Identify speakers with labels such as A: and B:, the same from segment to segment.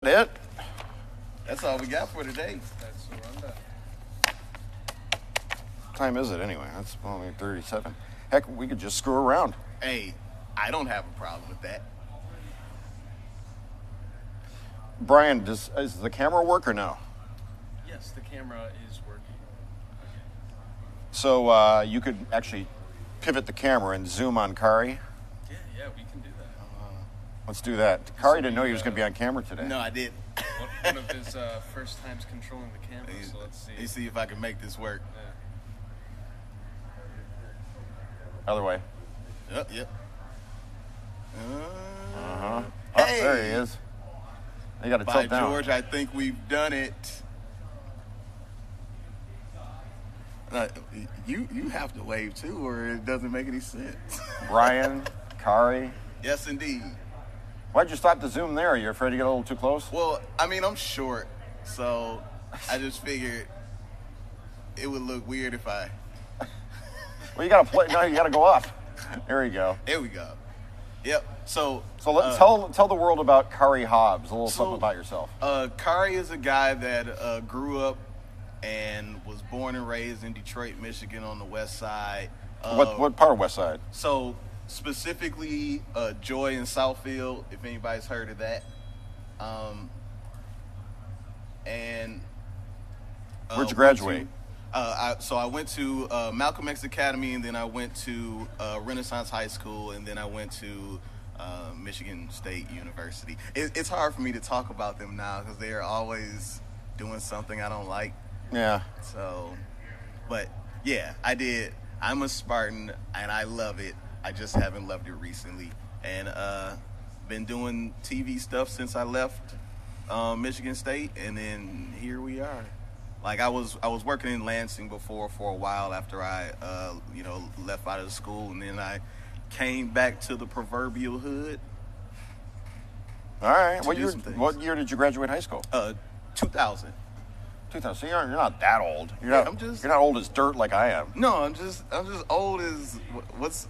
A: it?
B: That's all we got for today.
C: That's the rundown.
A: What time is it anyway? That's only 37. Heck, we could just screw around.
B: Hey, I don't have a problem with that.
A: Brian, does the camera work or no?
C: Yes, the camera is working.
A: So you could actually pivot the camera and zoom on Khary.
C: Yeah, we can do that.
A: Let's do that. Khary didn't know he was going to be on camera today.
B: No, I didn't.
C: One of his first times controlling the camera, so let's see.
B: Let me see if I can make this work.
C: Yeah.
A: Other way.
B: Yep.
A: Oh,
B: Hey!
A: there he is. You got to
B: By
A: tilt down.
B: George, I think we've done it. You have to wave too, or it doesn't make any sense.
A: Brian, Khary.
B: Yes, indeed.
A: Why'd you stop the zoom there? You're afraid to get a little too close?
B: Well, I mean, I'm short, so I just figured it would look weird if I...
A: Well, you got to play. No, you got to go up. There you go.
B: There we go. Yep. So
A: let's tell the world about Khary Hobbs. A little something about yourself.
B: Khary is a guy that grew up and was born and raised in Detroit, Michigan, on the west side.
A: What part of West Side?
B: So specifically, Joy in Southfield, if anybody's heard of that.
A: Where'd you graduate?
B: I went to Malcolm X Academy, and then I went to Renaissance High School, and then I went to Michigan State University. It's hard for me to talk about them now because they're always doing something I don't like.
A: Yeah.
B: So, but yeah, I did. I'm a Spartan, and I love it. I just haven't loved it recently, and been doing TV stuff since I left Michigan State, and then here we are. Like I was working in Lansing before for a while after I left out of school, and then I came back to the proverbial hood.
A: All right. What year did you graduate high school?
B: 2000.
A: 2000. So you're not that old. You're not old as dirt like I am.
B: No, I'm just old as what's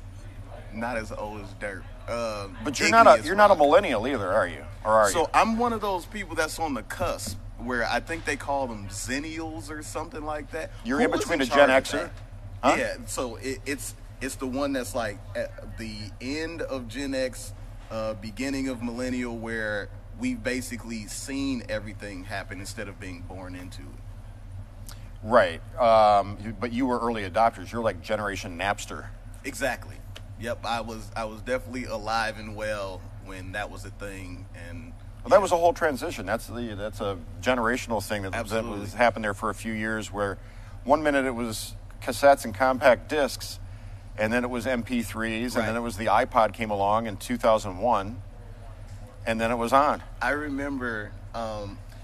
B: not as old as dirt.
A: But you're not a millennial either, are you? Or are you?
B: So I'm one of those people that's on the cusp, where I think they call them Zennials or something like that.
A: You're in between a Gen Xer? Huh?
B: Yeah, so it's the one that's like at the end of Gen X, beginning of millennial, where we've basically seen everything happen instead of being born into it.
A: Right. But you were early adopters. You're like Generation Napster.
B: Exactly. Yep, I was definitely alive and well when that was a thing, and
A: that was a whole transition. That's a generational thing that was happened there for a few years, where one minute it was cassettes and compact discs, and then it was MP3s,
B: right.
A: And then it was the iPod came along in 2001, and then it was on.
B: I remember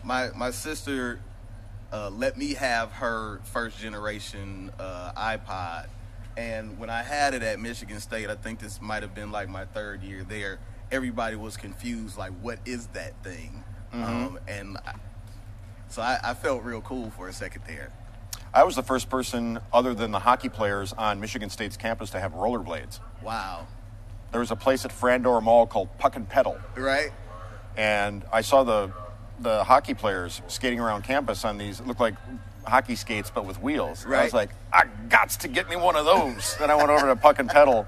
B: my sister let me have her first generation iPod, and when I had it at Michigan State, I think this might have been like my third year there, everybody was confused, like, what is that thing? Mm-hmm. So I felt real cool for a second there.
A: I was the first person, other than the hockey players, on Michigan State's campus to have rollerblades.
B: Wow. There
A: was a place at Frandor Mall called Puck and Pedal.
B: Right.
A: And I saw the hockey players skating around campus on these, it looked like hockey skates, but with wheels.
B: Right.
A: I was like, I gots to get me one of those. Then I went over to Puck and Pedal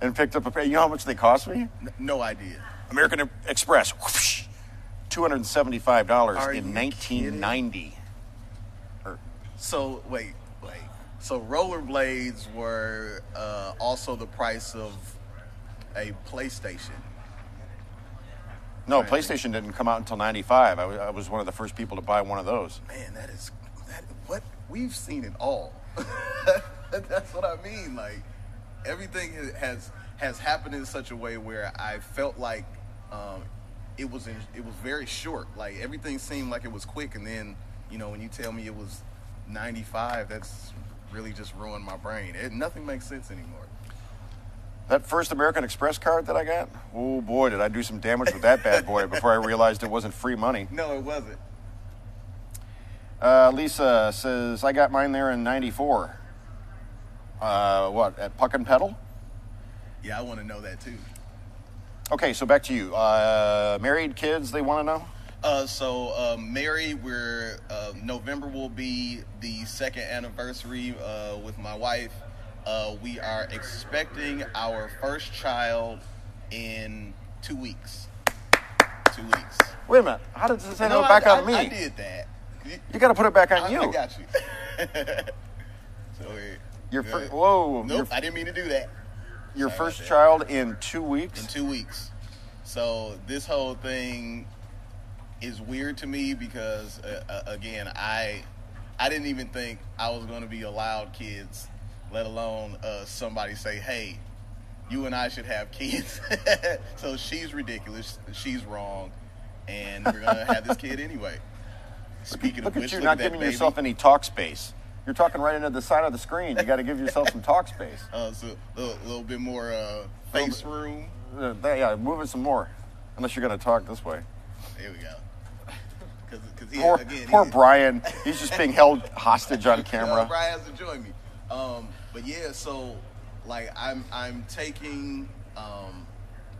A: and picked up a pair. You know how much they cost me?
B: No idea.
A: American Express, whoosh, $275 in 1990.
B: So, wait. So rollerblades were also the price of a PlayStation?
A: No, PlayStation didn't come out until 95. I was one of the first people to buy one of those.
B: Man, what we've seen it all. That's what I mean. Like, everything has happened in such a way where I felt like it was very short. Like, everything seemed like it was quick, and then, when you tell me it was 95, that's really just ruined my brain. Nothing makes sense anymore.
A: That first American Express card that I got, oh boy, did I do some damage with that bad boy before I realized it wasn't free money.
B: No, it wasn't.
A: Lisa says, I got mine there in 94. At Puck and Pedal?
B: Yeah, I want to know that too.
A: Okay, so back to you. Married, kids, they want to know?
B: Married, we're November will be the second anniversary with my wife. We are expecting our first child in 2 weeks. 2 weeks.
A: Wait a minute. How did this end up back on me?
B: I did that.
A: You got to put it back on you.
B: I got you.
A: Whoa.
B: Nope, I didn't mean to do that.
A: Your first child in 2 weeks?
B: In 2 weeks. So this whole thing is weird to me because, again, I didn't even think I was going to be allowed kids, let alone somebody say, hey, you and I should have kids. So she's ridiculous. She's wrong. And we're going to have this kid anyway. Speaking
A: look
B: of
A: at you not giving yourself any talk space. You're talking right into the side of the screen. You got to give yourself some talk space.
B: So a little bit more face room.
A: Yeah, move it some more. Unless you're going to talk this way.
B: There we go.
A: Poor Brian. He's just being held hostage on camera.
B: Brian has to join me. But yeah, so like I'm taking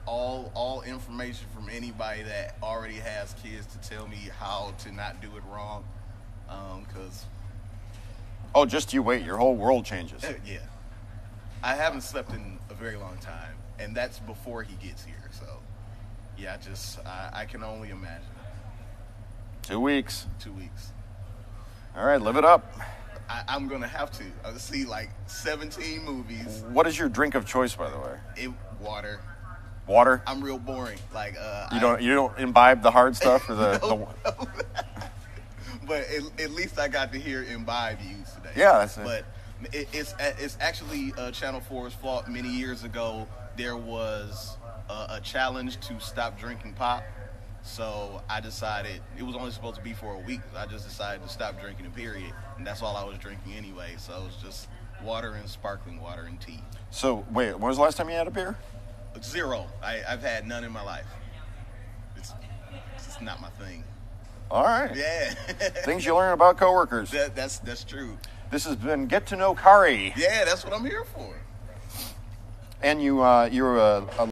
B: all information from anybody that already has kids to tell me how to not do it wrong. Because
A: just you wait. Your whole world changes.
B: Yeah. I haven't slept in a very long time, and that's before he gets here. So yeah, I can only imagine.
A: 2 weeks.
B: 2 weeks.
A: All right, live it up.
B: I'm going to have to. I'll see like 17 movies.
A: What is your drink of choice, by the way?
B: Water.
A: Water?
B: I'm real boring. Like
A: you don't imbibe the hard stuff or
B: no. But at least I got to hear imbibe use today.
A: Yeah, that's it.
B: But it's actually Channel 4's fault. Many years ago, there was a challenge to stop drinking pop. So I decided, it was only supposed to be for a week. I just decided to stop drinking it, period. And that's all I was drinking anyway. So it was just water and sparkling water and tea.
A: So, wait, when was the last time you had a beer?
B: 0. I've had none in my life. It's not my thing.
A: All right.
B: Yeah.
A: Things you learn about coworkers.
B: That's true.
A: This has been Get to Know Khary.
B: Yeah, that's what I'm here for.
A: And you're a